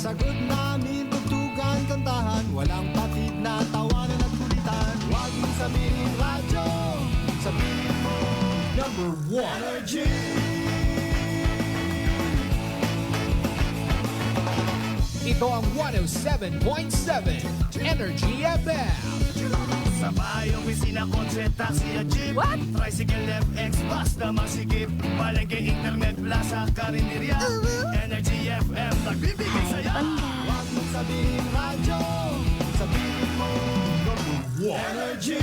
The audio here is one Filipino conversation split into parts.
Sagot namin, tugtugan, kantahan, walang patid na tawanan at kulitan. Huwag mong sabihin radyo, sabihin mo number one. Energy. Ito ang 107.7 Energy FM. Sa bayong opisina, kotse, taxi at jeep. What? Tricycle, FX, bus na masikip. Palengke, internet, plaza, karinderya. Energy FM, nagbibigay saya. Huwag mong sabihin radyo, sabihin mo number one. Energy.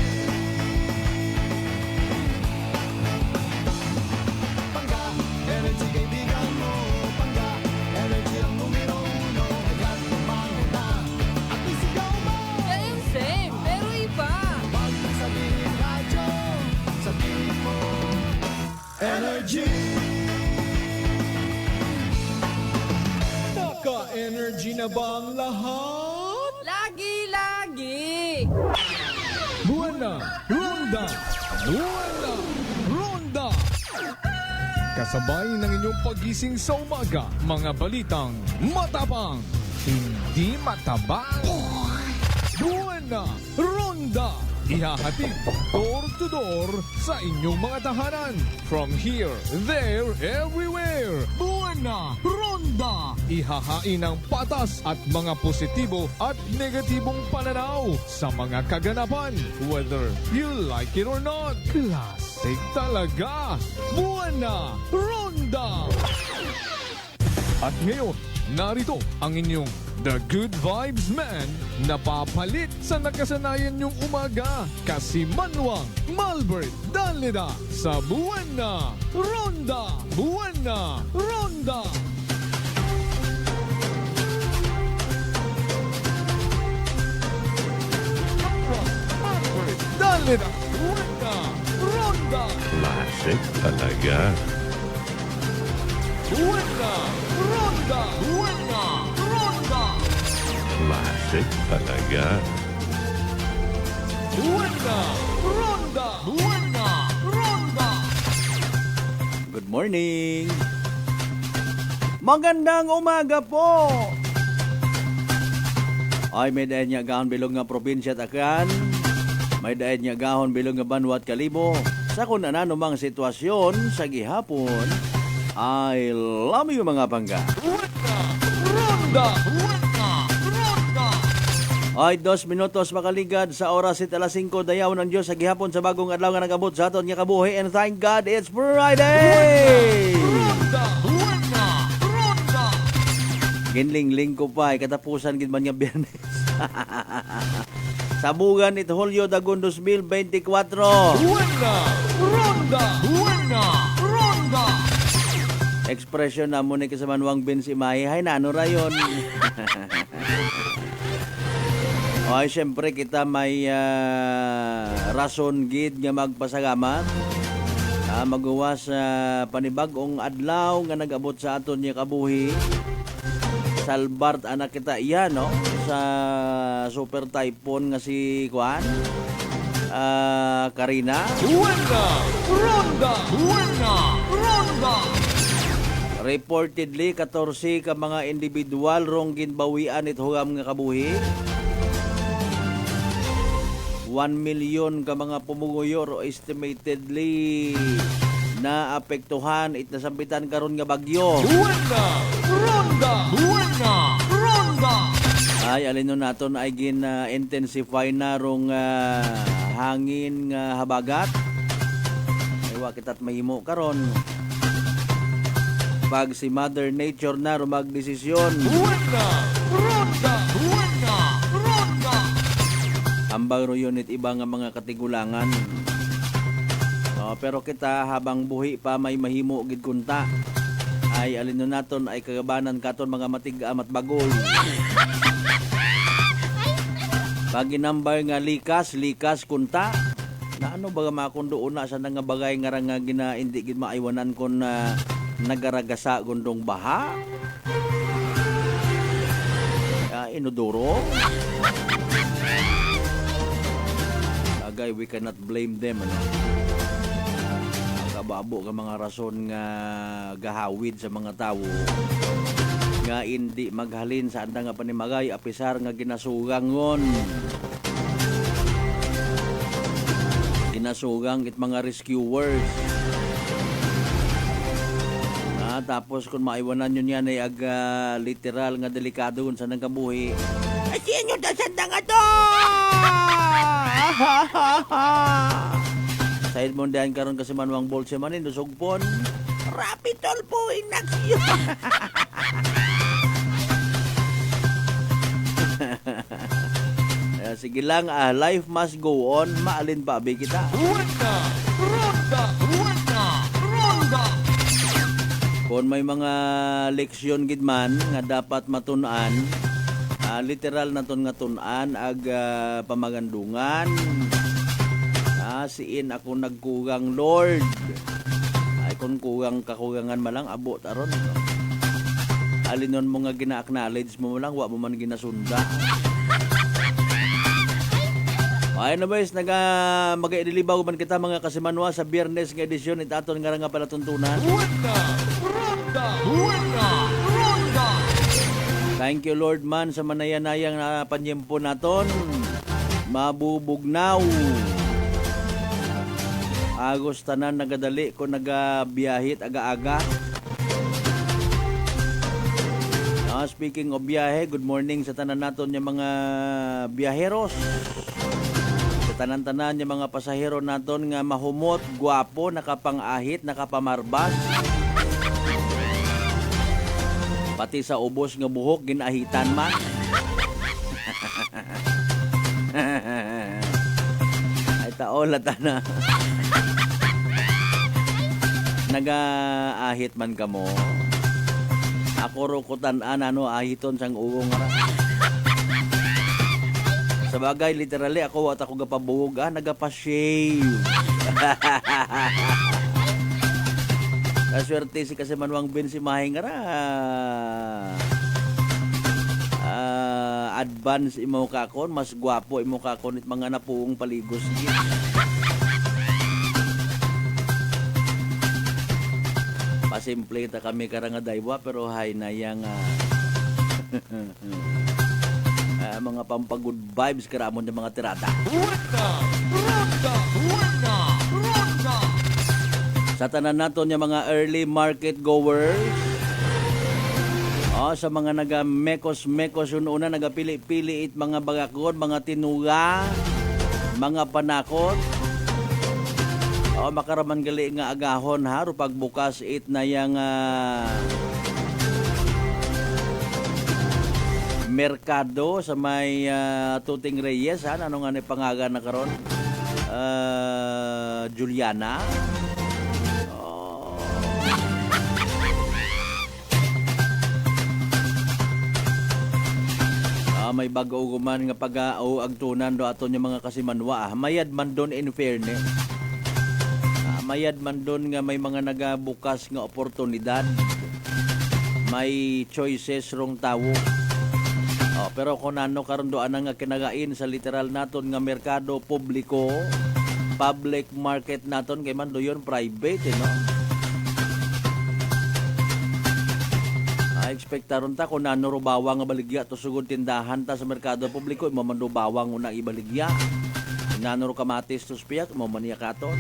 Pangga, energy kaibigan mo. Pangga, energy ang numero uno. Agad kumango na at isigaw mo. Same, pero iba. Huwag mong sabihin radyo, sabihin mo energy. Naka-energy na ba ang lahat? Lagi-lagi. Buwana Ronda! Buwana Ronda! Kasabay ng inyong pagising sa umaga, mga balitang matapang, hindi matabang. Buwana Ronda! Ihahatid door to door sa inyong mga tahanan. From here, there, everywhere. Buwana Ronda! Ihahain ang patas at mga positibo at negatibong pananaw sa mga kaganapan. Whether you like it or not. Classic talaga. Buwana Ronda! At ngayon, narito ang inyong The Good Vibes Man na papalit sa nakasanayan niyong umaga. Kasi Manuang Malbert Dalida sa Buwana Ronda! Buwana Ronda! Malbert Dalida, Buwana Ronda! Classic talaga. Buwana Ronda! Buwana Ronda! Classic talaga. Buwana Ronda! Buwana Ronda! Good morning! Magandang umaga po! Ay, may dahin niya gahon bilog nga probinsya takan. May dahin niya gahon bilog nga banwat kalibo. Sa kung ananumang sitwasyon sa gihapon, I love you mga bangga. Buwana Ronda! Buwana Ronda! Ay, 2 minutos makaligad sa oras at alas 5 dayaw ng Diyos sa gihapon sa bagong adlaw nga nagabot sa aton nga kabuhi. And thank God it's Friday! Ronda! Buwana Ronda! Ginling-ling ko pa, katapusan gid man nga Biyernes. Sabugan it Hulyo Dagon 2024. Buwana Ronda! Buwana Ronda! Expression na mo ni Kasamanuang Ben si May. Hay na, ano rayon? Ay, syempre kita may rason gid nga magpasalamat. Magawa sa panibagong adlaw nga nag-abot sa aton nga kabuhi. Salbart anak kita iyan, no? Sa super typhoon nga si Juan. Karina. Buwana Ronda! Buwana Ronda! Reportedly, 14 ka mga individual rong ginbawian it hugam nga kabuhi. 1 million ka mga pumuguyor o estimatedly na apektuhan it nasambitan karon nga bagyo. Buwana Ronda! Buwana Ronda! Ay, alin nun naton ay gin-intensify na rong hangin nga habagat. Ay, wakit at mahimo karon. Pag si Mother Nature na rumagdesisyon. Buwana Ronda! Buwana Ronda! Ambang ro yun it iba nga mga katigulangan. Pero kita habang buhi pa may mahimo gid kunta. Ay alin nun naton ay kagabanan katon mga matig-am at bagol. Pag ginambar nga likas kunta. Na ano baga makundoon na sa nga bagay nga nga gina hindi gid maaywanan kon na nagaragasa gundong baha. Inodoro. Agay, we cannot blame them, ano? Kababo ka mga rason nga gahawid sa mga tao nga hindi maghalin sa anda nga panimagay apisar nga ginasugangon. Ginasugang it mga rescuers. Tapos kung maiwanan nyo niyan ay literal nga delikado sa nangkabuhi. Ay siya nyo dasanda nga to! Sa Edmondian karon kasi manuang bolse manin, dusugpon. Rapitol po, inaksyo! Sige lang, life must go on. Maalin pa, abi kita. Buena! Ronda! Buena! Ronda! Kung may mga leksyon gid man nga dapat matun-an, literal na ton nga tun-an ag pamagandungan. Siin ako nagkugang Lord. Ay kung kugang kakugangan malang abot aron. Alinon mo nga gina-acknowledge mo lang wa mo man ginasunda. Ay na boys, mag-idilibaw man kita mga kasimanwa sa Biyernes nga edisyon itaton nga palatuntunan. Buena! Ronda! Buena! Ronda! Thank you Lord man sa manayanayang na panyempo naton. Mabubugnaw. Agos tanan nagadali ko nagabiyahit aga-aga. Speaking of biyahe, good morning sa tanan naton yung mga biyaheros. Sa tanan-tanan yung mga pasahero naton nga mahumot, gwapo, nakapangahit, nakapamarbas. Pati sa ubos nga buhok, ginahitan man. Ay taola na. Nagaahit man ka mo. Ako rukutan-an ahiton sang ugong ra. Sa bagay, literally ako at ako gapabuhog, nagapa-shave. Kaswerte si kasi manuang Ben si Mahing ra. Advance imo kakon, mas gwapo imo kakon it mga napuong paligos. Pasimple ta kami karanga daywa pero hay na yang mga pampagood vibes karamon ng mga tirada. Buena! Ronda! Buena! Ronda! Sa tanan naton yung mga early market goers, sa mga naga-mekos-mekos yun una, nagapili-pili it mga bagakon, mga tinuga, mga panakot. Makaraman gali nga agahon ha, ro pagbukas it na yang merkado sa may Tuting Reyes ha, ano nga ni pangaga na karon? Juliana. May bago man nga pag-agtunan do aton yung mga kasimanwa. Mayad man doon in fairness. Mayad man doon nga may mga nagabukas nga oportunidad. May choices rong tawo. Pero kung ano karon doan nga kinagain sa literal naton nga merkado publiko, public market naton kay man do yon private no. Expectaron ta kung nano bawang nga baligya to sugod tindahan ta sa merkado publiko imo man do bawang una ibaligya. Nano kamatis to spiyak mo man katon.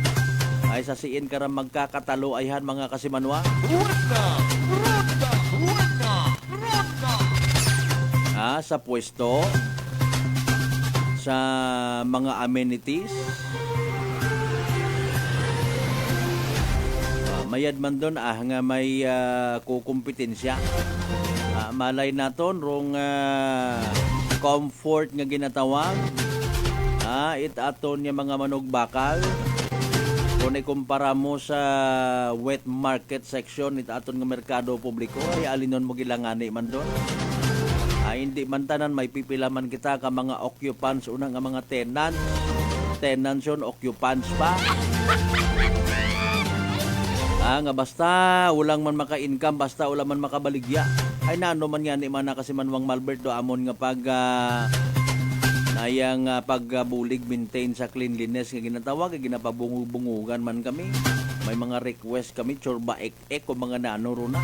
Ay sa siin karam magkakatalo ayhan mga kasimanwa. Buena! Ronda! Buena! Ronda! Sa pwesto, sa mga amenities, mayad man doon nga may kukumpetensya. Malay naton rong comfort nga ginatawag. It aton nga mga manugbakal. Kung ikumpara mo sa wet market section it aton nga merkado publiko ay alinon mo gilangani man doon. Hindi man tanan may pipilaman kita ka mga occupants unang nga mga tenants yun occupants pa. Nga basta ulang man maka-income, basta ulang man makabaligya. Ay nano man yan, man na kasi manwang Malbert do amon nga pag nayang pagbulig maintain sa cleanliness nga ginatawag, ginapabungug-bungugan man kami. May mga request kami, chorba ek o mga nano ro na.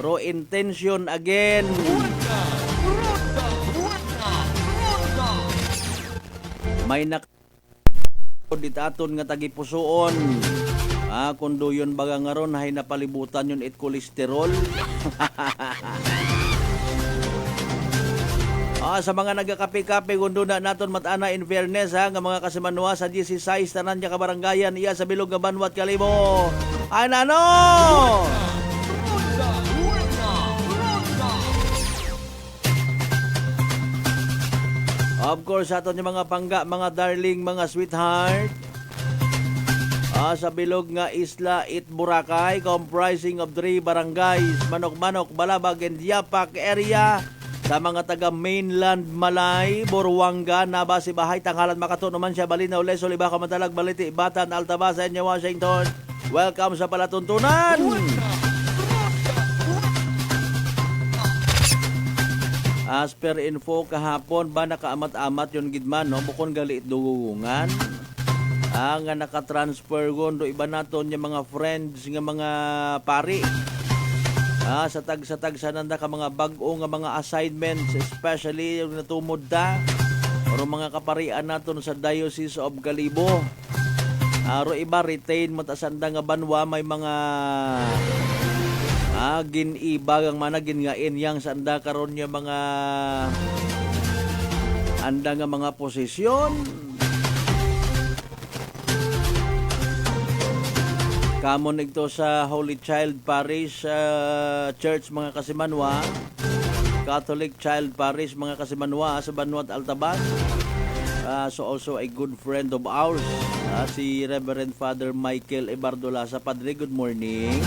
Ro intention again. May ditaton nga tagipusoon. Kundo yun baga nga ron, hay napalibutan yun it kolesterol. Sa mga nagakape-kape, kundo na naton matana in fairness nga mga kasimanwa sa 16 tanan niya kabarangayan iya sa Bilog nga Banwat Kalibo. Ano? Of course, aton yung mga pangga, mga darling, mga sweetheart. Sa bilog nga Isla It Boracay, comprising of 3 barangays, Manok-Manok, Balabag, and Yapak area. Sa mga taga mainland Malay, Boruanga, Nabasi, Bahay, Tanghalan, Makato, naman siya, Balinaw, Leso, Libaca, Matalag, Baliti, Batan, Altabasa, and Washington. Welcome sa Palatuntunan! As per info kahapon ba nakaamat-amat yon gidman no bukon gali dugungan nga naka-transfer gondo iba naton yung mga friends nga mga pari sa tag sananda ka mga bag-o nga mga assignments especially yung natumod ta o mga kaparian naton sa Diocese of Kalibo ro iba retain mo ta sanda nga banwa may mga ginibagang managin nga inyang sanda karon yung mga anda nga mga posisyon kamon ito sa Holy Child Parish Church mga kasimanwa Catholic Child Parish mga kasimanwa sa Banwat Altabas so also a good friend of ours si Reverend Father Michael Ebardola sa Padre. Good morning.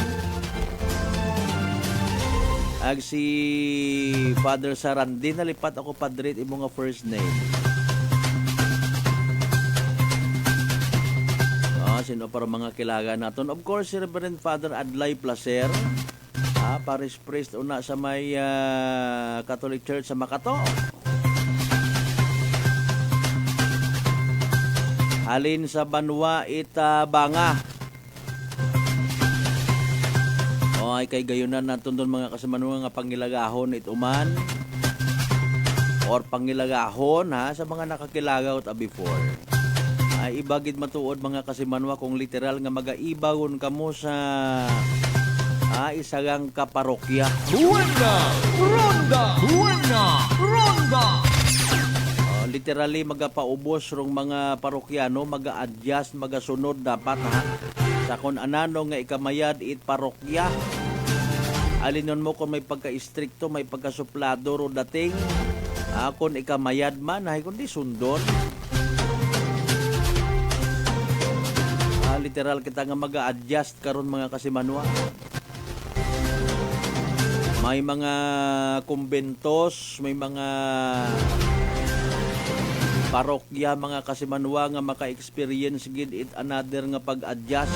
Si Father Sarandi, nalipat ako Padre, imo nga first name. Sino para mga kilaga naton? Of course, si Reverend Father Adlay Placer, parish priest una sa may Catholic Church sa Makato. Halin sa Banwa Itabanga. Ay kay gayunan naton doon mga kasamanuan nga pangilagahon ituman or pangilagahon sa mga nakakilagaw ta before ay ibagid matuod mga kasimanwa kung literal nga magaibagon kamo sa isagang kaparokya. Ronda. Literally magapaubos rong mga parokyano, maga-adjust, magasunod dapat sa kung anano nga ikamayad it parokya. Alinon mo kung may pagka-istrikto, may pagka-suplado ro dating kung ikamayad man ay kundi sundon. Literal kita nga mag-a-adjust karon mga kasimanwa. May mga kumbentos, may mga parokya mga kasimanwa nga maka-experience gid it another nga pag-adjust.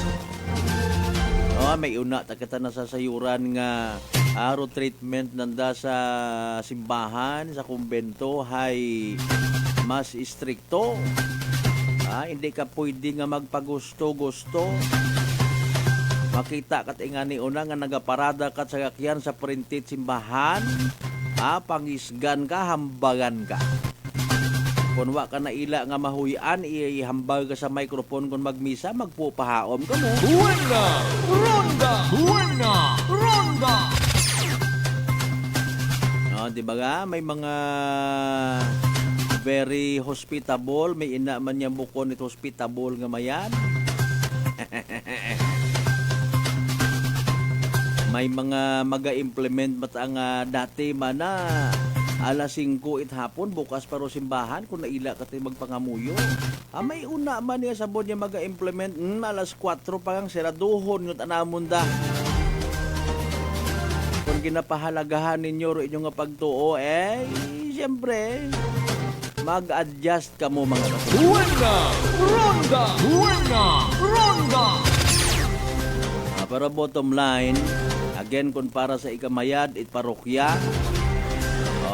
May una ta kita nasasayuran nga aro treatment nanda sa simbahan sa kumbento hay mas istrikto. Hindi ka pwede nga magpagusto-gusto. Makita kat ingani una nga nagaparada kat sa kakyan sa printed simbahan. Pangisgan ka, hambagan ka. Kung wa ka na ila nga mahuyan, ihambag ka sa microphone kung magmisa, magpupahaom ka mo. Ronda! Diba nga, may mga very hospitable, may ina man niya bukon ito hospitable nga mayan. May mga maga-implement matang dati man na alas 5 it hapon, bukas paro simbahan kung naila ka tayo magpangamuyo. May una man niya sabon niya mag-implement, alas 4 pa kang siraduhon yung tanamunda. Kung ginapahalagahan ninyo ro inyong pagtuo, siyempre, mag-adjust ka mo mga kasama. Ronda! Para bottom line, again, kung para sa ikamayad, it parokya,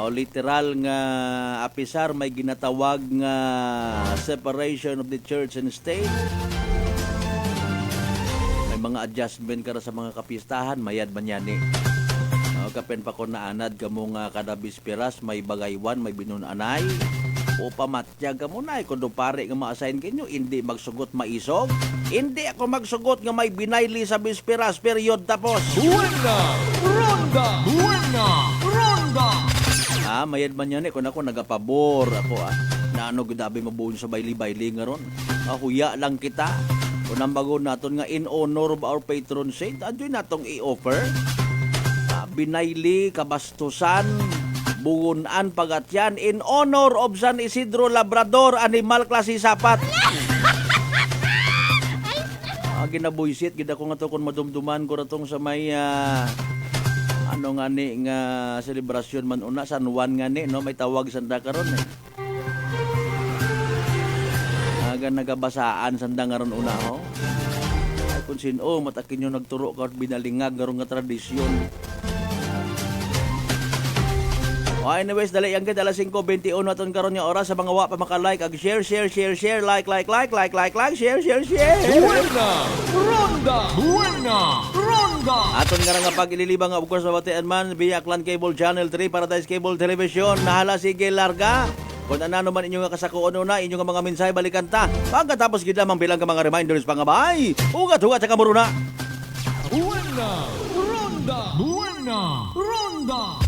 literal nga apisar may ginatawag nga separation of the church and state. May mga adjustment kara sa mga kapistahan, mayad man yan Kapen pa ko naanad kamo nga kada bisperas may bagaywan, may binunanay. O pamatyag ka muna, kung pare nga ma-assign kanyo, hindi magsugot maisog. Hindi ako magsugot nga may binayli sa bisperas, period tapos. Buena ronda. Buena ronda. Mayad man yan kung ako nagapabor ako na ano gudabi mabuon sa bayli-bayli nga ron. Huya lang kita. Kung ang bago naton nga in honor of our patron saint, adyo natong i-offer. Binayli, kabastusan, buunan pagatyan in honor of San Isidro Labrador Animal Klase Sapat. Ginabuisit gid ako nga to kun madumduman ko ratong sa may ano nga ni nga selebrasyon man una San Juan nga ni no may tawag sanda karon nagabasaan sanda nga ron una ho. Ay kun sino matakin nyo nagturo ka binalingag nga ron nga tradisyon. Anyways, dali ang ganda, alas 5:21 naton karon nga oras sa mga wa pa maka-like, ag share, like, share. Buena ronda. Buena ronda. Aton nga pag-ililibang of course sa Batian man via Aklan Cable Channel 3, Paradise Cable Television. Nahala sige larga. Kung ano man inyo nga kasakuon una, inyo nga mga mensahe balikan ta. Pagkatapos gid lamang bilang ka mga reminders pangabay. Ugat-ugat sa kamuruna. Buena ronda. Buena ronda.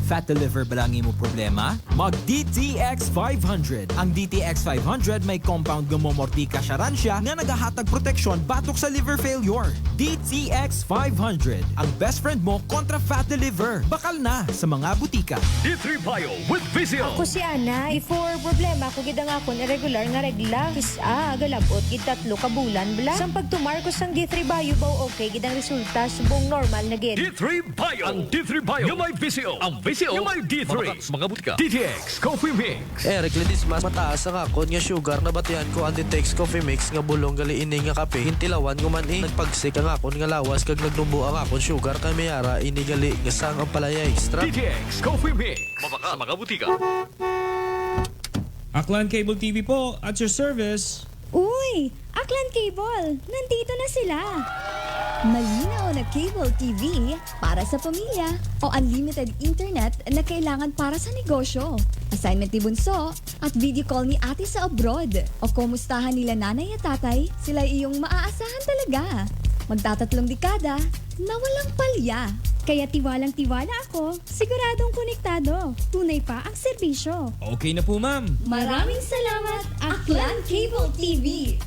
Fat to liver ba lang imo problema? Mag DTX 500. Ang DTX 500 may compound gumomortika siya nga nagahatag proteksyon batok sa liver failure. DTX 500. Ang best friend mo kontra fat to liver. Bakal na sa mga butika. D3 Bio with Vizio. Ako si Ana, before problema ko gid ang akon irregular nga regla. Kisa galabot gid 3 ka bulan bla. Sang pagtumar ko sang D3 Bio baw okay gid ang resulta subong normal na gid. D3 Bio. Ang D3 Bio yung may Vizio. Ang Vizio yung may D3. Mga butika. DTX Coffee Mix. Eric Lidis mas mataas ang akon nga sugar na batihan ko ang Ditex Coffee Mix nga bulong gali ini nga kape. Hintilawan ko man nagpagsik ang akon nga lawas kag nagdumbo ang akon sugar kay mayara ini gali nga sang ang palaya extra. DTX Coffee Mix. Mabaka mga butika. Aklan Cable TV po, at your service. Uy, Aklan Cable, nandito na sila. Malinaw na cable TV para sa pamilya o unlimited internet na kailangan para sa negosyo. Assignment ni Bunso at video call ni ate sa abroad. O kumustahan nila nanay at tatay, sila iyong maaasahan talaga. Magtatatlong dekada na walang palya. Kaya tiwalang-tiwala ako, siguradong konektado. Tunay pa ang serbisyo. Okay na po, ma'am. Maraming salamat, Aklan Cable TV.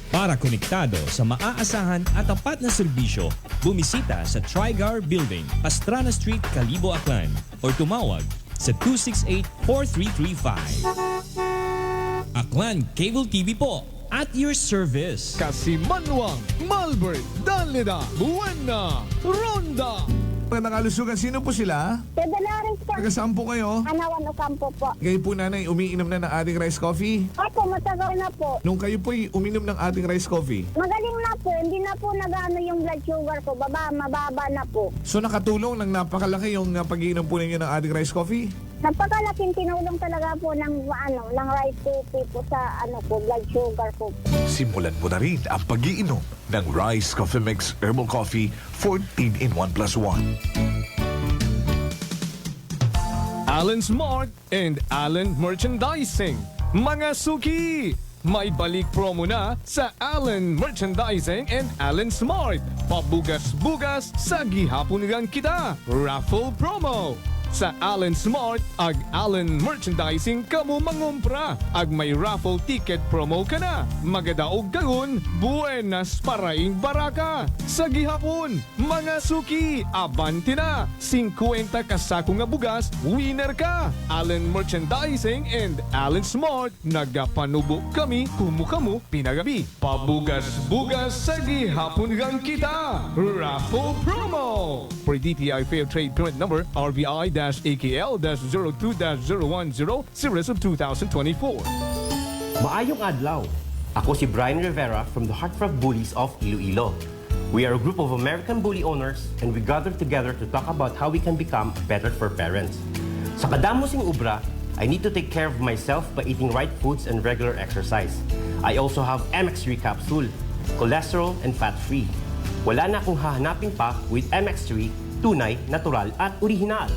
Para konektado sa maaasahan at tapat na serbisyo, bumisita sa Trigar Building, Pastrana Street, Calibo, Aklan o tumawag sa 268-4335. Aklan Cable TV po, at your service. Kasimanwang, Malbert, Danlida, Buena, Ronda. Magandang kalusugan. Sino po sila? Dalaris po. Taga saan po kayo? Anawan Ocampo po. Kayo po nanay, umiinom na ng ating rice coffee? Opo, matagal na po. Nung kayo po'y uminom ng ating rice coffee? Magaling na po. Hindi na po nag-ano yung blood sugar ko. Mababa na po. So nakatulong ng napakalaki yung pag-iinom po ninyo ng ating rice coffee? Napakalaking tinulong talaga po ng rice coffee po sa blood sugar ko. Simulan mo na rin ang pag-iinom ng Rice Coffee Mix Herbal Coffee 14 in 1 plus 1. Allen Smart and Allen Merchandising. Mga suki! May balik promo na sa Allen Merchandising and Allen Smart. Pabugas-bugas sa gihapon nilang kita. Raffle promo. Sa Allen Smart ag Allen Merchandising kamo mangumpra ag may raffle ticket promo ka na. Magadaog gayon, buenas paraing baraka. Sa gihapon, mga suki, abanti na. 50 kasako nga bugas, winner ka. Allen Merchandising and Allen Smart, nagapanubo kami, kumukamu, pinagabi. Pabugas-bugas sa gihapon gang kita. Raffle promo. For DTI Fair Trade Permit Number, RBI-AKL-02-0100, Series of 2024. Maayong adlaw. Ako si Brian Rivera from the Heartfelt Bullies of Iloilo. We are a group of American bully owners and we gather together to talk about how we can become better for parents. Sa kadamosing ubra, I need to take care of myself by eating right foods and regular exercise. I also have MX3 capsule, cholesterol and fat-free. Wala na akong hahanapin pa with MX3 tunay, natural at orihinal.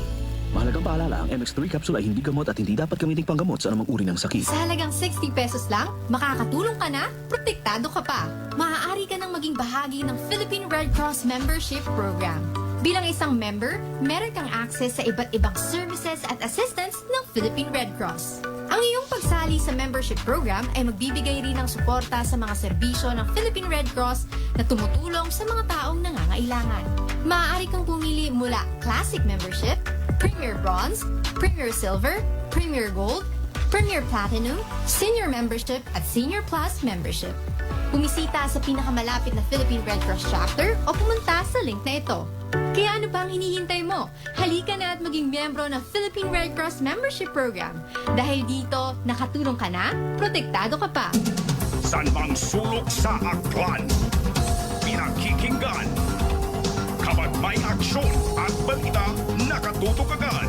Mahalagang paalala, ang MX3 capsule ay hindi gamot at hindi dapat gamitin panggamot sa anumang uri ng sakit. Sa halagang 60 pesos lang, makakatulong ka na, protektado ka pa. Maaari ka nang maging bahagi ng Philippine Red Cross Membership Program. Bilang isang member, meron kang access sa iba't ibang services at assistance ng Philippine Red Cross. Ang iyong pagsali sa membership program ay magbibigay rin ng suporta sa mga serbisyo ng Philippine Red Cross na tumutulong sa mga taong nangangailangan. Maaari kang pumili mula Classic Membership, Premier Bronze, Premier Silver, Premier Gold, Premier Platinum, Senior Membership at Senior Plus Membership. Bumisita sa pinakamalapit na Philippine Red Cross chapter o pumunta sa link na ito. Kaya ano pa ang hinihintay mo? Halika na at maging miyembro ng Philippine Red Cross Membership Program. Dahil dito, nakatulong ka na, protektado ka pa. San mang sulok sa aklan? Pinakikinggan. Kapag may aksyon at balita, nakatutok agad.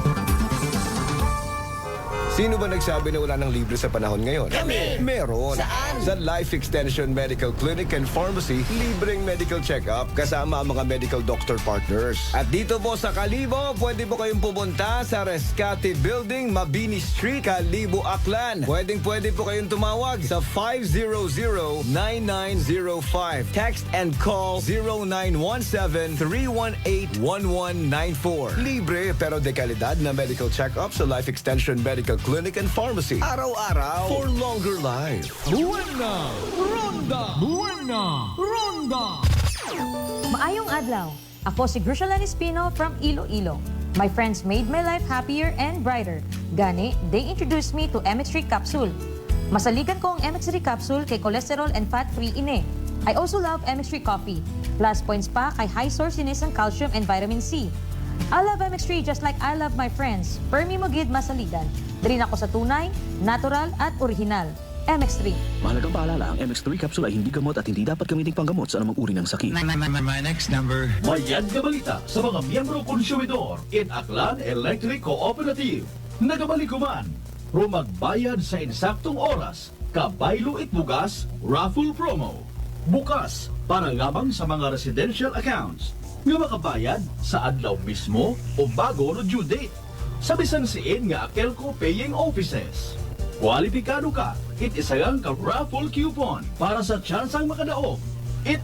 Sino ba nagsabi na wala ng libre sa panahon ngayon? Kami! Meron! Saan? Sa Life Extension Medical Clinic and Pharmacy, libreng medical check-up kasama ang mga medical doctor partners. At dito po sa Kalibo, pwede po kayong pumunta sa Rescate Building, Mabini Street, Kalibo, Aklan. Pwede po kayong tumawag sa 500-9905. Text and call 0917-318-1194. Libre pero de kalidad na medical check-up sa Life Extension Medical Clinic and Pharmacy. Araw-araw for longer life. Buena! Ronda! Buena! Ronda! Maayong adlaw. Ako si Grushalan Espino from Iloilo. My friends made my life happier and brighter. Gani, they introduced me to MX3 capsule. Masaligan ko ang MX3 capsule kay cholesterol and fat-free ine. I also love MX3 coffee. Plus points pa kay high source inis ng calcium and vitamin C. I love MX3 just like I love my friends. Permi mo gid masaligan. Diri ako sa tunay, natural at orihinal. MX3. Mahalagang paalala, ang MX3 capsule ay hindi gamot at hindi dapat gamitin panggamot sa anumang uri ng sakit. My next number. Mayad nga balita sa mga miyembro konsumidor in Aklan Electric Cooperative. Nagabalikuman, magbayad sa insaktong oras, kabaylo itbugas, raffle promo. Bukas, para lamang sa mga residential accounts, nga makabayad sa adlaw mismo o bago no due date. Sa bisan siin nga Akelco Paying Offices. Kwalipikado ka, itisagang ka raffle coupon para sa tsansang makadaog.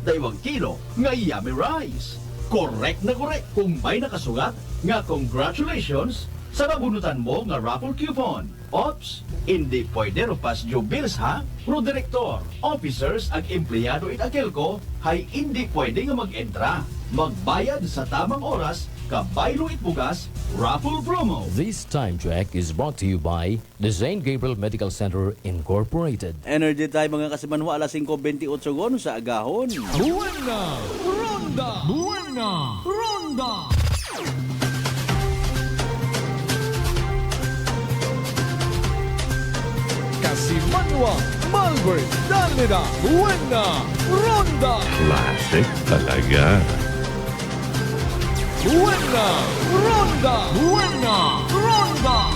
Daywang kilo nga Yummy Rice. Correct na correct kung may nakasugat nga congratulations sa nabunutan mo nga raffle coupon. Ops, hindi pwede rupas jubiles ha? Pro director, officers ag empleyado in Akelco hay hindi pwede nga mag-entra. Magbayad sa tamang oras, kabaylo itbugas, raffle promo. This time check is brought to you by the St. Gabriel Medical Center Incorporated. Energy time mga kasimanwa, alas 5:28 sa agahon. Buena! Ronda! Buena! Ronda! Kasimanwa, Malbert, Dalmeda, Buena! Ronda! Classic talaga. Buena! Ronda! Buena! Ronda!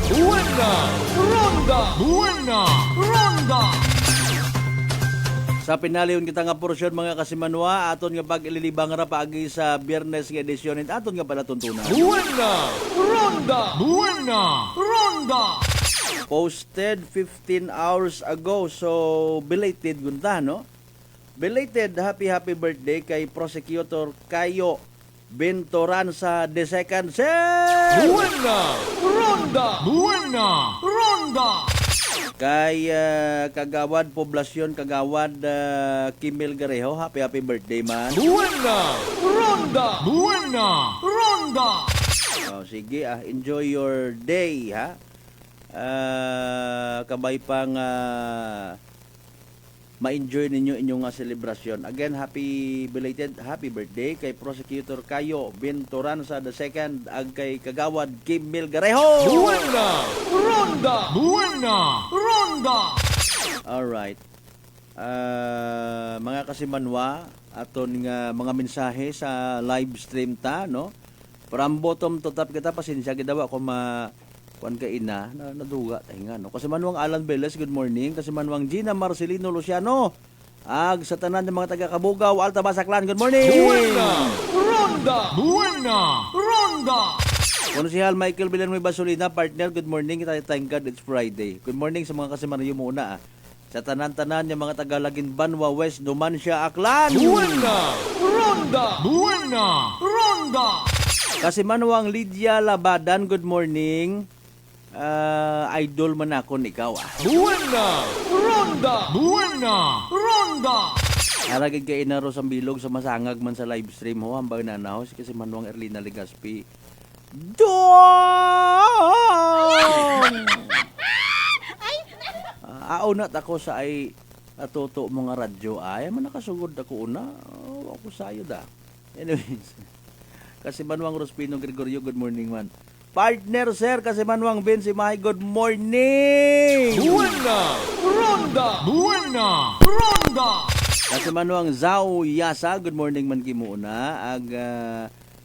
Buena! Ronda! Buena! Ronda! Sa pinaliyon kita nga porsyon mga kasimanwa, aton nga pag-ililibang ra paagi sa Biyernes nga edisyon at aton nga pala tuntunan. Buena! Ronda! Buena! Ronda! Posted 15 hours ago, so belated gunta, no? Belated happy birthday kay Prosecutor Cayo Bintoranza II. Buena! Ronda! Buena! Ronda! Kay Kagawad Poblasyon, Kagawad Kimil Garejo, happy birthday man. Buena! Ronda! Buena! Ronda! Oh, sige, enjoy your day, ha? Kabay pang ma-enjoy ninyo inyong selebrasyon. Again, belated happy birthday kay Prosecutor Cayo Bintoranza II ag kay Kagawad Kim Milgarejo. Buena! Ronda! Buena! Ronda! Alright. Mga kasimanwa, aton nga mga mensahe sa live stream ta, no? From bottom to top kita, pasensya gidawa ko kuan ka ina naduga tayo nga, no? Kasi manuang Alan Beles, good morning. Kasi manuang Gina Marcelino Luciano, Ag sa tanan ng mga taga Kabugaw, Alta Basaklan, good morning. Ronda. Konsehal Michael Villanueva Basolina, partner, good morning. Thank God it's Friday. Good morning sa mga kasimanayo muna. Sa tanan-tanan ng mga taga Laginbanwa West, Numancia, Aklan. Ronda. Kasimanwang Lydia Labadan, good morning. Idol man ako ikaw. Ronda. Aragig kay Inaro sa bilog sa masangag man sa live stream ho. Hambang nanaw si Kasimanwang Erlina Legaspi. Aunat ako sa ay atuto mga radyo ay man nakasugod ako una. Ako sayo da. Anyways. Kasimanwang Rospino Gregorio, good morning man. Partner sir, Kasimanwang Vince Mahay, good morning. Ronda. Kasimanwang Zao Yasa, good morning man kimuna.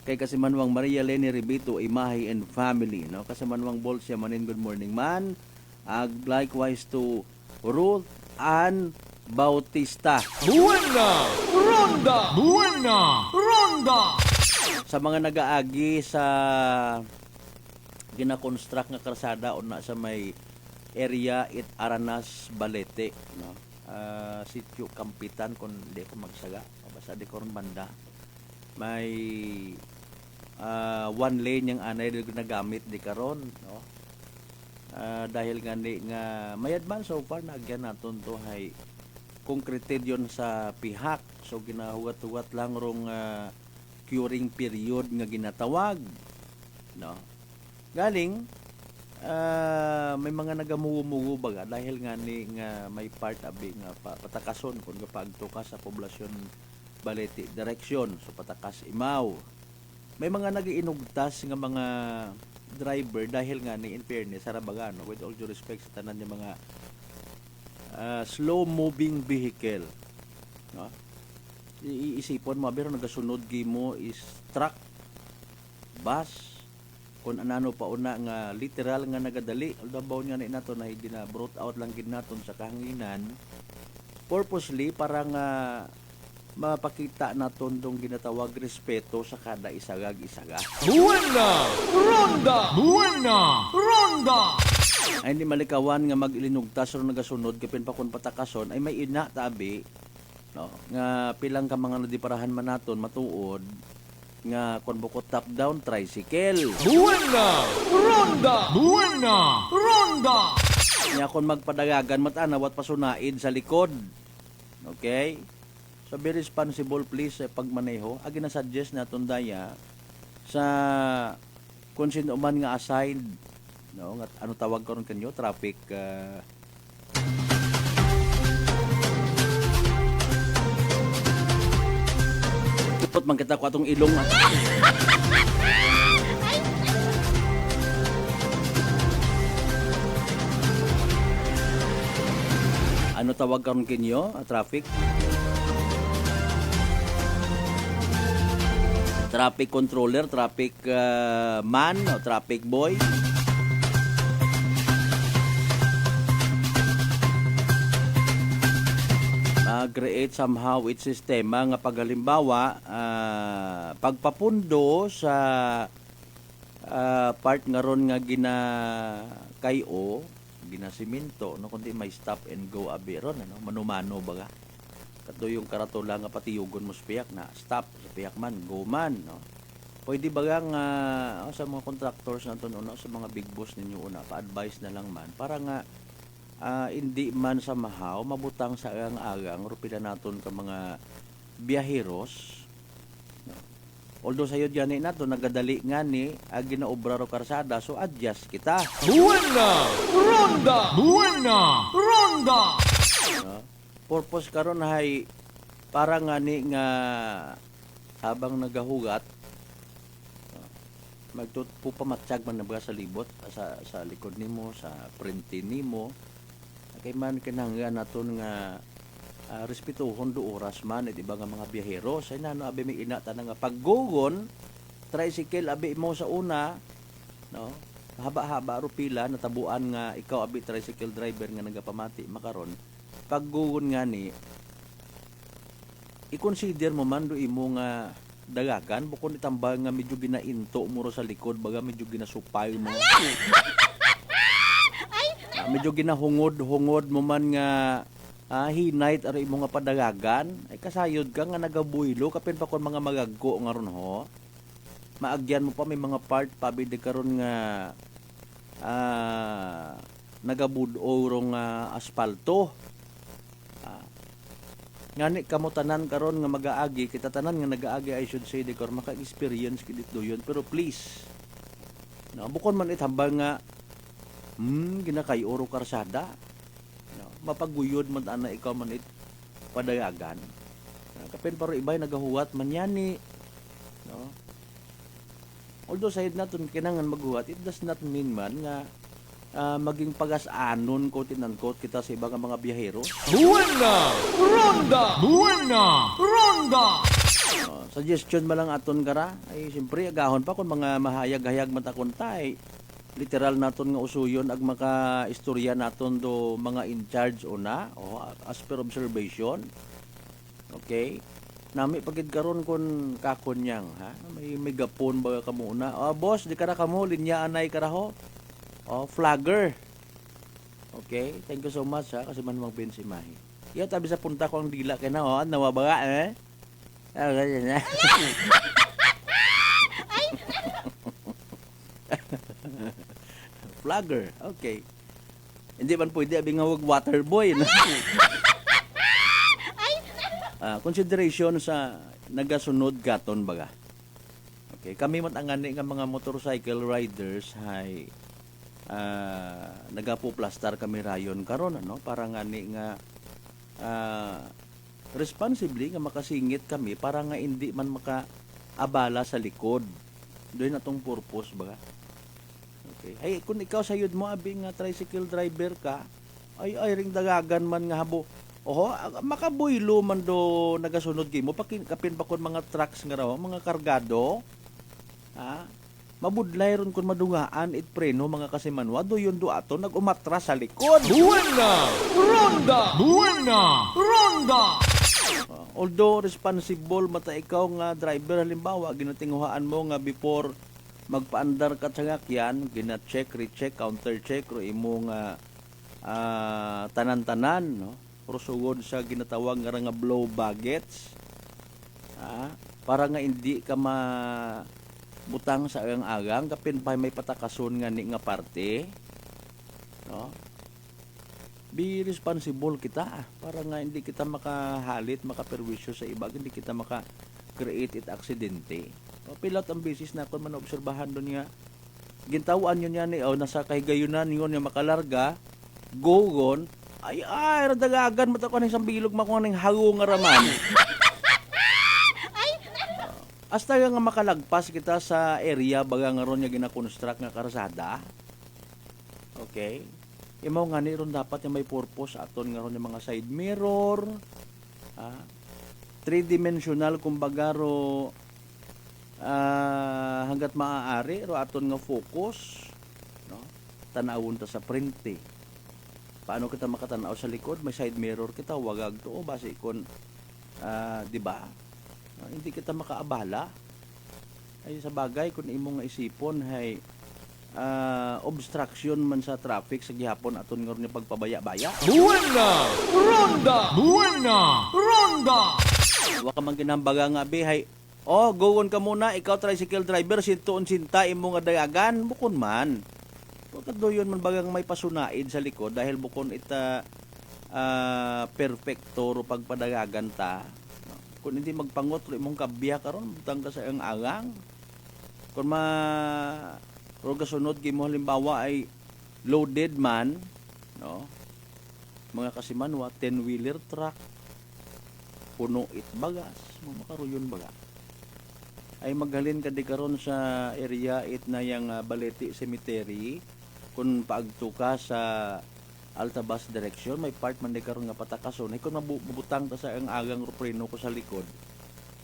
Kay Kasimanwang Maria Leni Ribito, Imahay and family, no? Kasimanwang Bolsya manin, good morning man. Likewise to Ruth Ann Bautista. Ronda. Sa mga nagaagi sa gina-construct nga karsada o na sa may area it Aranas Balete, no? Sitio Kampitan kung di ko magsaga basta di ko rin banda may one lane yung anay na nagamit di karon, no? Dahil nga mayad man so far nagyan naton to hay concreted yon sa pihak, so ginahugat-hugat lang rong curing period nga ginatawag, no? Galing may mga nagamugo-mugo baga dahil nga may part abi nga patakason kung pagtukas sa poblasyon Balete direction, so patakas Imaw. May mga nagiinugtas nga mga driver dahil nga in fairness sarabaga, no? With all due respect sa tanan ng mga slow moving vehicle, no? Iisipon mo pero nagasunod gimo is truck, bus, kung anano pa una nga literal nga nagadali aldabaw nga nato na hindi na brought out lang gid naton sa kahanginan purposely para nga mapakita naton dong ginatawag respeto sa kada isagag-isaga. Ronda. Ay hindi malikawan nga mag-ilinugtas o nagasunod kapin pa kun patakason ay may ina tabi, no? Nga pilang ka mga nadiparahan man naton matuod nga kun bukod top down tricycle. Ronda. Nga kun magpadagagan matanawat pasunaid sa likod. Okay? So be responsible please sa pagmaneho. Agi na suggest naton daya sa kung sino man nga assigned, no, nga ano tawag karon kanyo traffic Tupot man kita ko atong ilong. Ano tawag karon kinyo? Traffic? Traffic controller, traffic man, o traffic boy? Create somehow its sistema nga paghalimbawa pagpapundo sa part nga ron nga kayo ginasiminto, no, kundi may stop and go abi ron, ano, manumano baga kato yung karatula nga patiyugon mo sa piyak na stop sa piyak man go man, no. Pwede baga nga sa mga contractors naton no, sa mga big boss ninyo una pa-advise na lang man para nga hindi man sa mahaw mabutang sa agang-agang rupila naton ka mga biyaheros, no? Although sayo diyan nato nagadali nga ni ginaobra ro karsada, so adjust kita. Ronda. No? Purpose karon hay para nga ni nga habang nagahugat magpupamatsyag man na ba sa libot sa likod nimo sa printin nimo kay man kinahanglan naton nga respetuhon do oras man di ba nga mga biyahero say nano abi may inata nga paggugon tricycle abi mo sa una, no, haba-haba ro pila natabuan nga ikaw abi tricycle driver nga nagapamati makaron paggugon nga ni i-consider mo man do imo nga dagagan bukod itambal nga medyo ginainto mo ro sa likod baga medyo ginasupay mo. Medyo ginahungod-hungod mo man nga hinayt ari imo nga padagagan ay kasayod ka nga nagabuylo kapin pa kon mga magagko nga ron ho. Maagyan mo pa may mga part pabide karon nga nagabudo rong asfalto. Ngani kamo tanan karon nga magaagi kita tanan nga nagaagi I should say de karon maka-experience kidit do yun pero please no bukod man itambal nga ginakay oro karsada no, mapaguyod man ana ikaw man it padayagan kapin pero ibay nagahuwat man yani no although side naton kinangan maghuwat it does not mean man nga maging pagas-anon ko tinankot kita sa ibang mga biyahero. Buena Ronda! Buena Ronda! Suggestion man lang aton kara ay siyempre agahon pa kung mga mahayag-hayag matakon tay literal naton nga usuyon ag maka-istorya naton do mga in charge una as per observation. Okay? Nami pagid karon kon kakonyang ha may gapon ba kamo una boss di kara kamo linya anay karaho flagger. Okay, thank you so much ha kasi man magben si Mahi. Iya tabi sa punta ko ang dila kay na nawabaga ganyan. Flagger. Okay. Hindi man pwede abi nga wag water boy. No? Consideration sa nagasunod gaton baga. Okay, kami man ang nga mga motorcycle riders hay nagapoplastar kami rayon karon para ngani nga responsibly nga makasingit kami para nga hindi man makaabala sa likod. Doon natong purpose baga. Okay. Ay kung ikaw sayod mo abi nga tricycle driver ka, ay ring dagagan man nga habo. Makabuylo man do nagasunod kimo kapin pa kon mga trucks nga raw, mga kargado. Mabudlay ron kung madungaan it preno mga kasimanwa do yun do ato nagumatras sa likod. Buena Ronda! Buena Ronda! Although responsible mata ikaw nga driver halimbawa ginatinguhaan mo nga before magpaandar ka sa ngakyan gina-check, recheck, counter-check ro imo nga tanan-tanan no? Prosugod sa ginatawag nga blow baggets para nga hindi ka butang sa agang-agang kapin pa may patakason nga ni nga parte no be responsible kita para nga hindi kita makahalit makaperwisyo sa iba hindi kita maka-create it aksidente pilat ang basis na kon man obserbahan doon nga gintawan yun yan nasa kahigayunan yun nga makalarga gogon ay radagagan mata ko ng isang bilog makuha ng hago nga raman. Hasta nga makalagpas kita sa area baga nga ron nga gina-construct nga karsada. Okay? Imaw nga ni ron dapat yung may purpose aton nga ron yung mga side mirror. 3-dimensional kumbaga ro hanggat maaari ro aton nga focus. No? Tanawon ta sa printe. Paano kita makatanaw sa likod? May side mirror kita wagag to base kon di ba? Hindi kita makaabala ay sa bagay kung imong isipon hay obstruction man sa traffic sa gihapon aton nga ron yung pagpabaya-baya. Buena Ronda! Buena Ronda! Wa ka man ginambaga nga hay gowon ka muna ikaw tricycle driver sintuon sinta imo nga dayagan bukon man wa ka doyon man bagang may pasunaid sa likod dahil bukon ita perfecto ro pagpadagagan ta. Kung hindi magpangot ro imong kabiya karon butang ka sa agang kung roga sunod gimo halimbawa ay loaded man no mga kasimanwa 10-wheeler truck puno it bagas makaruyon baga ay maghalin ka di karon sa area it na yang Balete Cemetery kung paagto ka sa Altabas direction may part man di karon nga patakason ay kung mabutang ta sa ang agang rupreno ko sa likod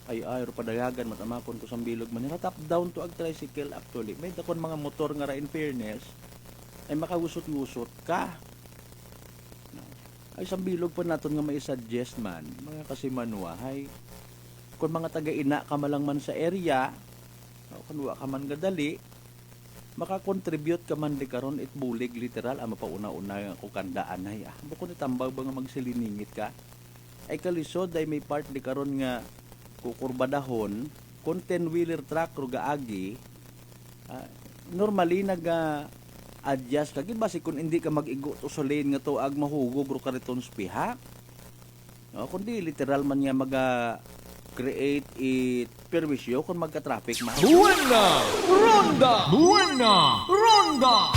ay ro padayagan matamakon ko sa bilog man top down to ag tricycle actually may takon mga motor nga ra in fairness ay makagusot-gusot ka ay sa bilog pa naton nga mai suggest man mga kasimanwa hay kung mga taga-ina ka malang man sa area, o kung wa ka man gadali, makakontribute ka man di karon it bulig literal ama pa una-una ko kandaan ay bukod itambag ba nga magsiliningit ka ay kalisod ay may part di karon nga kukurbadahon kung 10-wheeler truck ro gaagi normally adjust ka gid basi kung hindi ka mag-igo to sa lane nga to ag mahugog ro kariton spiha kundi literal man nga create it perwisyo kung magka-traffic Buena! Ronda! Buena! Ronda!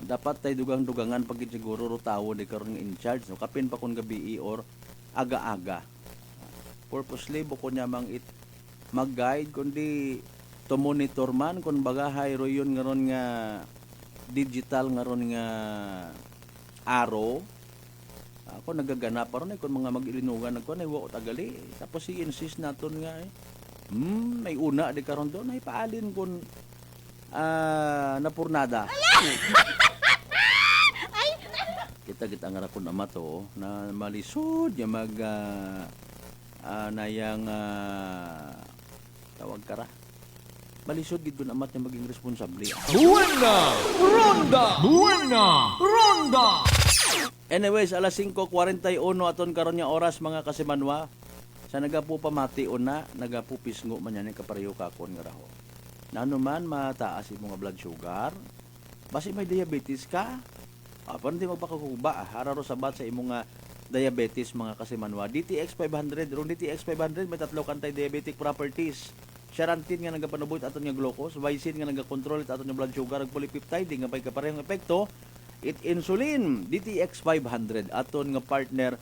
Dapat tayo dugang-dugangan pag siguro ro tawo di karon nga in charge no kapin pa kun gabi or aga-aga purposely buko niya mang it mag-guide kundi to monitor man kung bagahay ro yun nga ron nga digital nga ron nga arrow ako nagaganap pa ron kung mga mag-ilinugan nagkuhan ay wako tagali tapos i-insist naton nga may una di karon doon ay paalin kung napurnada kita nga rakon ama to na malisod niya mag nayang tawag kara malisod gid kun amat niya maging responsable Buena! Ronda! Buena! Ronda! Anyways, alas 5:41 aton karon nga oras mga kasimanwa. Sa nagapu pamati una, nagapu pisngo man yan kapareho kakon nga raho. Nano man mataas imong nga blood sugar, basi may diabetes ka. Paano di magpakakuba? Hararo sabat sa imong nga diabetes mga kasimanwa. DTX 500, rong DTX 500 may tatlo kantay diabetic properties. Charantin nga nagapanubot aton nga glucose, Vicin nga nagakontrol aton nga blood sugar, ug polypeptide nga may kaparehong epekto. It insulin DTX 500 aton nga partner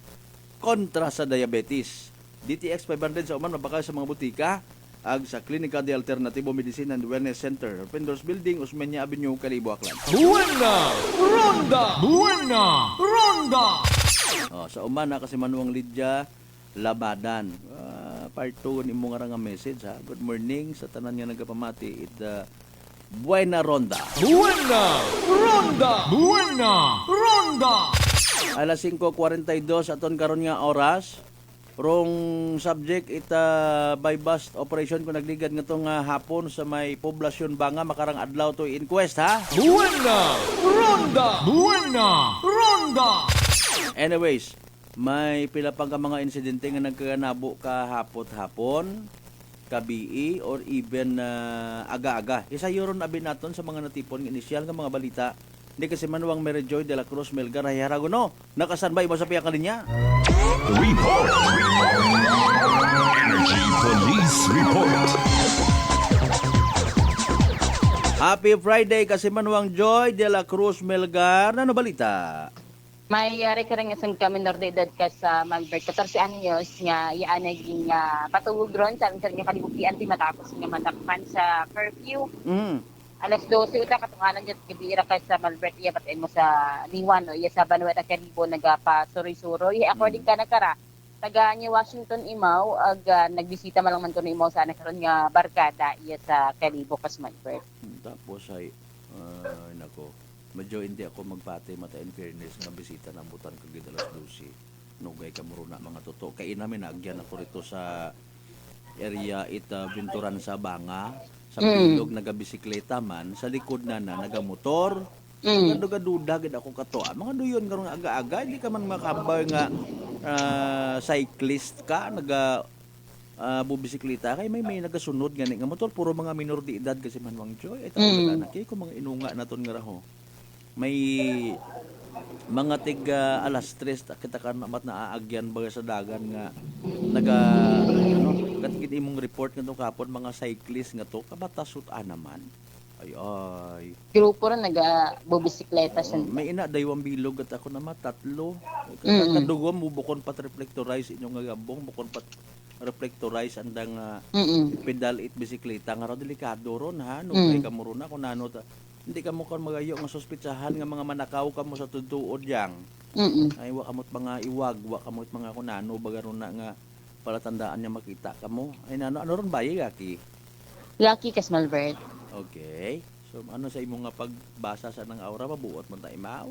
kontra sa diabetes. DTX 500 sa uman mabakal sa mga butika ag sa Klinika de Alternativo Medicine and Wellness Center, Pendors Building, Osmeña Avenue, Calibo, Aklan. Buena! Ronda! Buena! Ronda! Sa uman na kasi manuang Lydia Labadan. Part 2 ni mo nga nga message ha. Good morning sa tanan nga nagapamati it Buena Ronda. Buena! Ronda! Buena! Ronda! Alas 5:42 aton karon nga oras. Rong subject ita by bus operation kung nagligad nga tong hapon sa may poblasyon Banga makarang adlaw to inquest ha. Buena! Ronda! Buena! Ronda! Anyways, may pila pang ka mga insidente nga nagkaganabo kahapot-hapon, kabii or even aga-aga. Isa yoron abi naton sa mga natipon ng inisyal nga mga balita. Hindi kasi manuang Mary Joy de la Cruz Melgar Haragono. Nakasanbay mo sa piya kaninya. Report! Energy Police Report! Happy Friday kasi manuang Joy de la Cruz Melgar. Ano balita? May recurring isang kami minor de edad ka sa Malbert 14 anyos nga iyaan naging patugog ron sa nga kalibukian di matapos nga matakpan sa curfew. Alas 12 uta katunganan jud gibira ka sa Malbert iya patain mo sa Liwan no iya sa Banueta Calibo nagapa suroy-suroy according ka nakara taga ni Washington Imaw ag nagbisita man lang man to ni Imaw sa karon nga barkada iya sa Calibo kas Malbert. Tapos ay nako medyo hindi ako magpate mata in fairness nga bisita ng butan kag alas 12 nugay ka muruna mga totoo kay namin naagyan ako rito sa area Binturan sa Banga sa bilog nagabisikleta man sa likod na nagamotor duga-duda gid ako kato mga duyon karon aga-aga hindi ka man makabay nga cyclist ka bubisikleta kay may nagasunod gani nga motor puro mga minor de edad kasi manwang Joy ay tawag na kay kung mga inunga naton nga raho may mga tiga alas 3 kita kan mat naaagyan baga sa dagan nga katgid imong report nga kapon mga cyclist nga to kabatasut naman ay grupo ra bubisikleta siya may ina daywang bilog at ako naman tatlo kadugom bukon pat reflectorize inyong nga gabong bukon pat reflectorize andang pedal it bisikleta nga ra delikado ron ha no kay kamuruna kun nano hindi ka mo kon magayo nga suspitsahan nga mga manakaw ka mo sa tutuod yang ay wa kamot mga iwag wa kamot mga kunano bagaron na nga palatandaan niya makita ka mo ay ano ron bayi Lucky kas Malbert. Okay so ano sa imo nga pagbasa sa nang aura mabuot mo ta imaw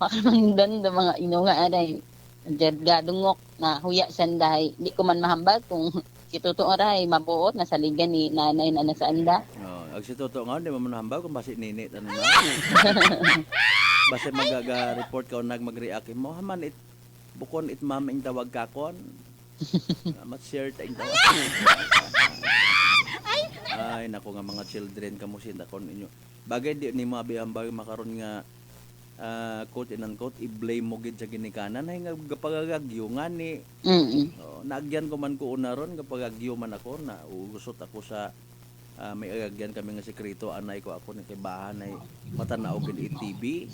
Makamandan da mga ino nga aday Diyan gadungok na huya sanday. Di ko man mahambal kung si Toto oray mabuot na saligan ni nanay na nasa anda. Ag si Toto nga, di mo manahambal kung basi ninit. Ano na? Basi mag-report ka o mag-react mo. Haman it, bukon it maming tawag kakon. Mat-share tayong tawag. Ay, naku nga mga children, kamusin takon inyo. Bagay di ni mga bihambal makaroon nga quote and unquote, i-blame mo gid sa ginikanan ay nga kapagagagyo nga ni naagyan ko man ko una ron kapag agyo man ako na ugusot ako sa may agagyan kami nga sekreto anay ko ako ni kay bahan ay matanaw gid TV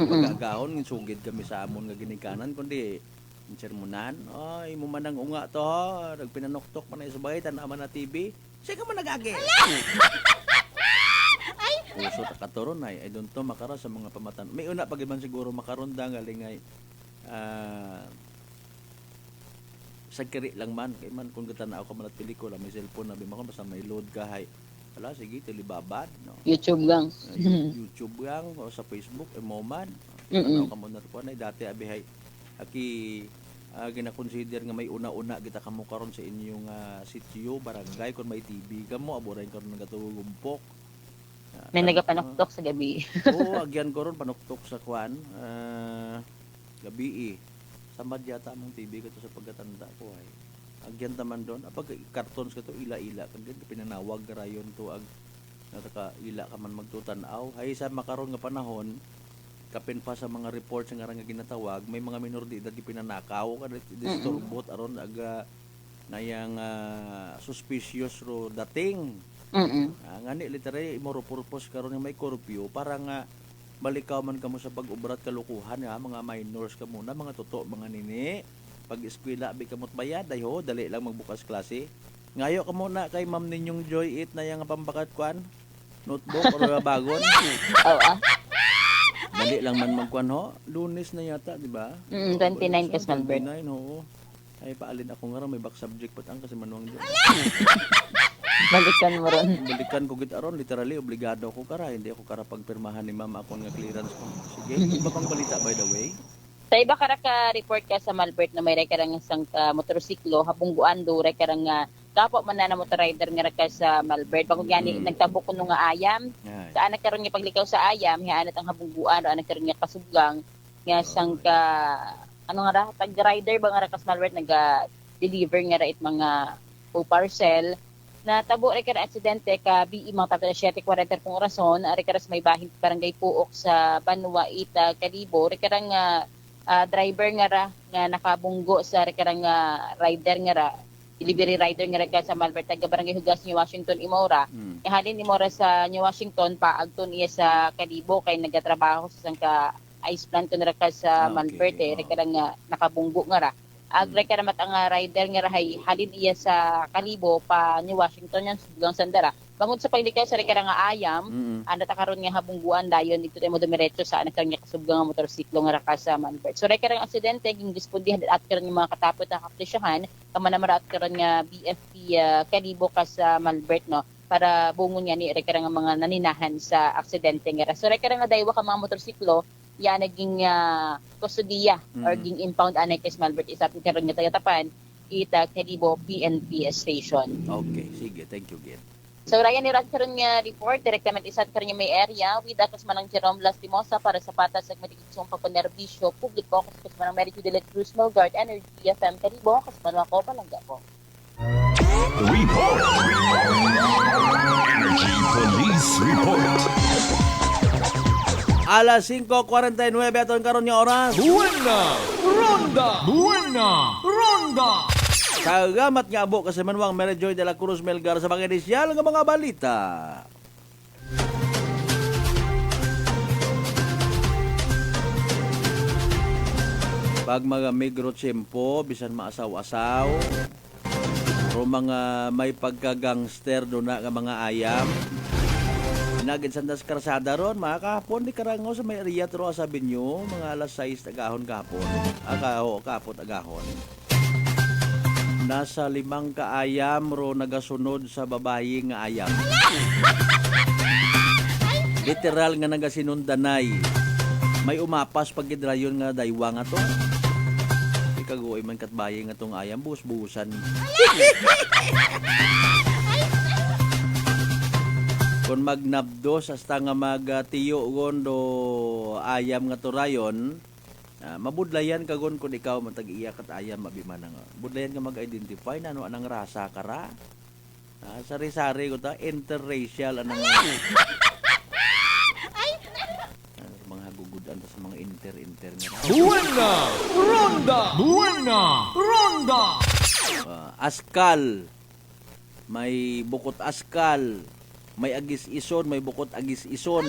pagagahon ng sugid kami sa amon nga ginikanan kundi sermonan ay mo man ang unga to nagpinanoktok man sa bagay tanaman na TV siya ka man nagagi uso ta katuron ay don't to makara sa mga pamatan. May una pag iban siguro makaron da galing ay sagkiri lang man kay man kung gitanaw ka man at pelikula may cellphone na bimako basta may load ka hay. Wala sige tilibabad no. YouTube lang. YouTube lang o sa Facebook mo man. Ano ka mo na ko na dati abi hay aki gina-consider nga may una-una kita kamo karon sa inyong sitio barangay kun may TV kamo aboray karon nagatugumpok. May nagapanoktok sa gabi. Oo, agyan ko ron panoktok sa kwan. Gabi Samad yata mong TV ko to sa pagkatanda ko ay. Agyan taman doon. Pag cartoons ka to, ila-ila. Kagyan pinanawag rayon to ag nataka ila ka man magtutanaw. Ay sa makaron nga panahon, kapin pa sa mga reports nga nga ginatawag, may mga minor de edad pinanakaw kada disturbot aron aga nayang suspicious ro dating. Ngani literally mo purpose karon nga may curfew para nga balikaw man kamo sa pag-ubrat kalukuhan mga minors ka muna mga toto mga nini pag eskwela bi kamot bayad ay ho dali lang magbukas klase ngayo ka muna kay ma'am ninyong Joy It na yang pambakat kwan notebook o bagon dali lang man magkwan ho Lunes na yata di ba 29 kas Malbert ay paalin ako nga may back subject patang kasi manuang Joy Balikan mo ron. Balikan ko gid aron literally obligado ako kara hindi ako kara pagpirmahan ni mama akong nga clearance ko. Sige, iba pang balita by the way. Sa iba kara ka report ka sa Malbert na may rekarang isang motorsiklo habungguan do rekarang nga kapo man na motor rider nga ka sa Malbert pag gani nagtabok kuno nga ayam. Sa anak karon nga paglikaw sa ayam hianat ang habungguan o anak karon nga kasuggang nga sang ka ano nga ra tag rider ba nga ra kas Malbert naga-deliver nga ra it mga parcel na tabo rin ka na aksidente ka BI mga tapos na 7:40 pong orason, rin ka may bahin barangay Puok sa Banwa, Ita, Kalibo, rin ka driver nga ra, nga nakabunggo sa rin ka rider nga ra, delivery rider nga ra ka sa Malbert, taga barangay Hugas, New Washington, Imora. Ihalin Imora sa New Washington, paagton iya sa Kalibo, kay nagatrabaho sa ka ice plant na ra ka sa Malbert, rin ka nakabunggo nga ra. Agre ka naman ang rider nga rahay halin iya sa Kalibo pa ni Washington yan sugang sandara. Bangod sa paglikay sa reka nga ayam, anda ta karon nga habungguan dayon dito tayo mo dumiretso sa anak nga kasubgang nga motorsiklo nga raka sa Malbert. So reka nga aksidente ging dispondihan at karon nga mga katapot na kaplisyahan kama na marat karon nga BFP Kalibo ka sa Malbert no para bungon nga ni reka nga mga naninahan sa aksidente nga. So reka nga daywa ka mga motorsiklo yan naging kustudiya or ging impound anay kay Malbert isap karon nga tagatapan Ita Kalibo PNP station. Okay, sige, thank you again. So Ryan ni karon nga report direktamente isat karon nga may area with akas manang Jerome Lastimosa para sa patas sa mediksong pagpanerbisyo publiko kas manang Mary Judelet Cruz Melgard Energy FM Kalibo kas manang ako palangga po. Report. Energy Police Report. Alas 5:49 aton karon nga oras. Buena Ronda. Salamat nga abo kasi manwang Mary Joy de la Cruz Melgar sa mga inisyal nga mga balita. Pag mga migro tiyempo, bisan maasaw-asaw, o mga may pagka-gangster doon na nga mga ayam, nagin sandas karsada ron, mga kahapon, di karangaw sa may area, pero sabi nyo, mga alas 6 agahon kahapon, kapot agahon. Nasa 5 kaayam ro nagasunod sa babayi nga ayam. Literal nga nagasinundanay. May umapas pag gidrayon nga daywa nga to. kaguoy man katbaye nga tong ayam buhos-buhusan. Kung magnabdos hasta nga magtiyo gondo ayam nga turayon, mabudlayan ka gon kung ikaw matag-iyak at ayam mabimana nga. Budlayan ka mag-identify na ano anang rasa kara. Sari-sari ko ta interracial anang mga gugudan sa mga inter nga. Buena! Ronda! Buena! Ronda! Askal. May bukot askal. May agis-ison, may bukot agis-ison.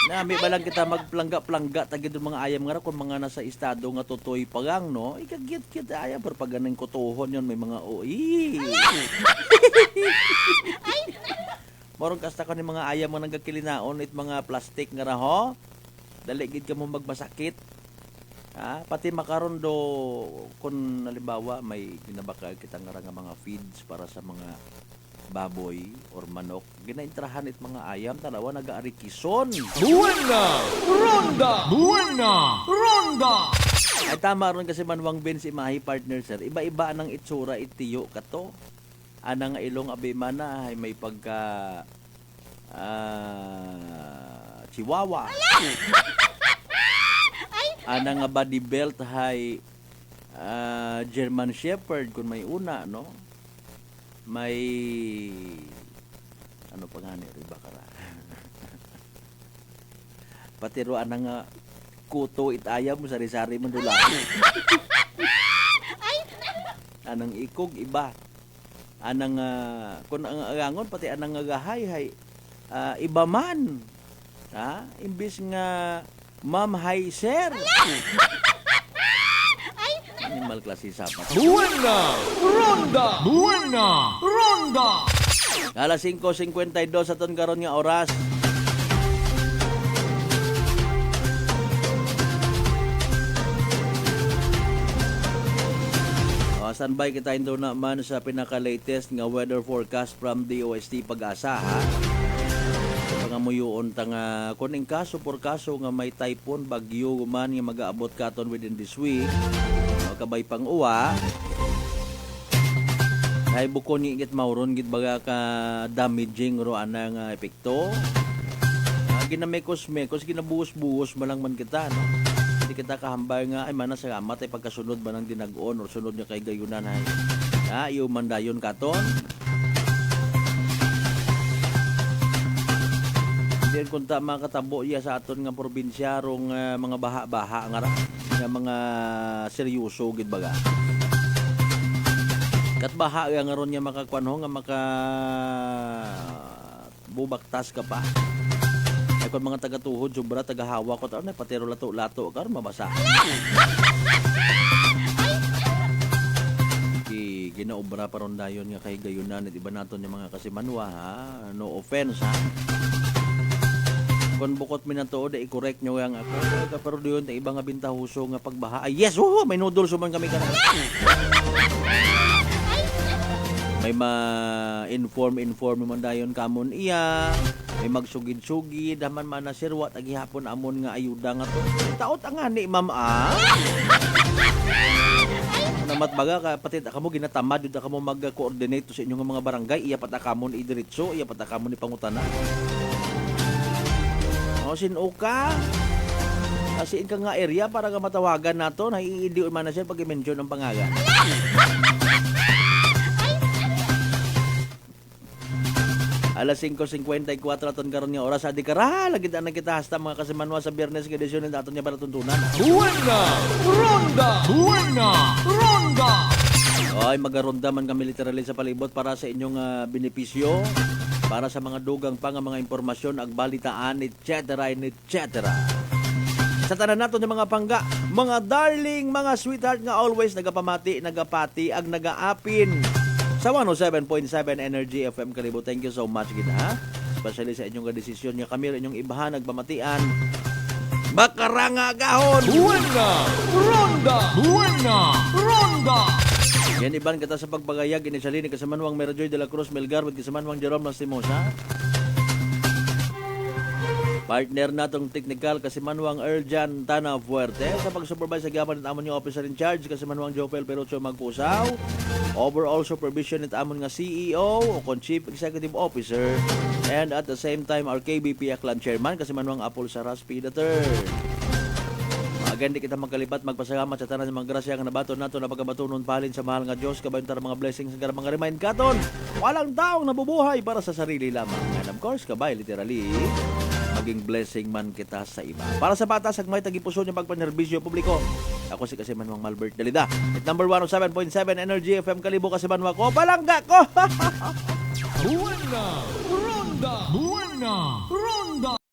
Nami ba lang kita magplangga-plangga tagid mga ayam nga kung mga nasa estado nga totoy pagang no. Ikagit-kit ayam pero pag ganang kutuhon yon may mga oi. Morong kasta ka ni mga ayam nga nagakilinaon it mga plastic nga raho. Dali gid ka mo magmasakit. Pati makaron do kung halimbawa may ginabaka kita nga mga feeds para sa mga baboy or manok, ginaintrahan it mga ayam tanawa nagaarikison. Buena! Ronda! Buena! Ronda! Ay tama ron kasi manwang Ben si Mahi partner sir. Iba-iba nang itsura itiyo kato. Anang ilong abimana ay may pagka chihuahua. Anang nga body belt hay German Shepherd kung may una no. May ano pa nga ni riba kara. Pati ro anang kuto itayam mo sari-sari man dula. Anang ikog iba. Anang kun ang agangon pati anang gahay iba man. Imbis nga ma'am hi sir. Animal klase sapat. Buena! Ronda! Buena! Ronda! Alas 5:52 aton karon nga oras. Standby kita indo naman sa pinaka-latest nga weather forecast from DOST Pag-asa ha. Pangamuyoon ta nga kuning kaso por kaso nga may typhoon bagyo man nga mag-aabot katon within this week. Kabay pang uwa ay bukon ni git mauron git baga ka damaging ro anang epekto ginamekos ginabuhos-buhos malang man kita no hindi kita kahambay nga ay mana salamat ay pagkasunod ba nang dinag-on or sunod niya kay gayunan ay iyo mandayon katon diyan kunta makatabo iya sa aton nga probinsya rong mga baha-baha nga mga seryoso gid baga. Kat baha nga ron nga makakuanho nga maka bubaktas ka pa. Ay kun mga taga-tuhod sobra tagahawa ko ta pati ro lato-lato kar mabasa. Ginaobra pa ron dayon nga kay gayunan at iba naton yung mga kasimanwa ha. No offense ha. Kung bukot minatuod, i-correct nyo yang ako. Pero doon, iba nga bintahuso nga pagbaha. Ay, yes! May noodles man kami ka na. May ma-inform man dayon kamon iya. May magsugid-sugid. Daman man na sirwa. Tagihapon amon nga ayuda nga to. Taot ang ani, ma'am namat baga ka patid kamo ginatamad jud kamo mag-coordinate sa inyong mga barangay. Iya patakamon idiretso, iya patakamon ni pangutana. Sino ka? Asiin ka nga area para ka matawagan nato. Naiidiw man na siya pag i-mention ang pangalan. Alas 5:54 aton karon nga oras. Adi kara lagi na kita hasta mga kasimanwa sa Biyernes nga edisyon ng aton nga balatuntunan. Buena! Ronda! Buena! Ronda! Ay magaronda man kami literally sa palibot para sa inyong benepisyo. Para sa mga dugang pa nga mga impormasyon, agbalitaan, etc. Sa tanan nato ng mga pangga, mga darling, mga sweetheart nga always nagapamati, nagapati, ag nagaapin sa 107.7 Energy FM Kalibo. Thank you so much gid ha. Especially sa inyong desisyon nga kami inyong ibahan nagpamatian. Bakaranga gahon. Buena! Ronda! Buena! Ronda! Yan iban kita sa pagpagayag initially ni Kasamanwang Merajoy de la Cruz Melgar with Kasamanwang Jerome Lastimosa. Partner natong technical kasi Manuang Erjan Tana Fuerte. Sa pag-supervise sa gaman at amon yung officer in charge kasi Manuang Jopel Perucho Magpusaw. Overall supervision at amon nga CEO o kon Chief Executive Officer. And at the same time, our KBP Aklan Chairman kasi Manuang Apol Saras P. III. Again, di kita magkalipat, magpasalamat sa tanan ng mga grasya nga nabaton nato na pagkabatunon palin sa mahal nga Diyos, kabayon tara mga blessings nga mga remind katon. Walang taong nabubuhay para sa sarili lamang. And of course, kabay, literally, maging blessing man kita sa iba. Para sa batas, may tagipuso niya pagpanerbisyo publiko. Ako si kasi Manuang Malbert Dalida. At number 107.7 Energy FM Kalibo kasi Manuang ko. Balangga ko! Buena! Ronda! Buena! Ronda!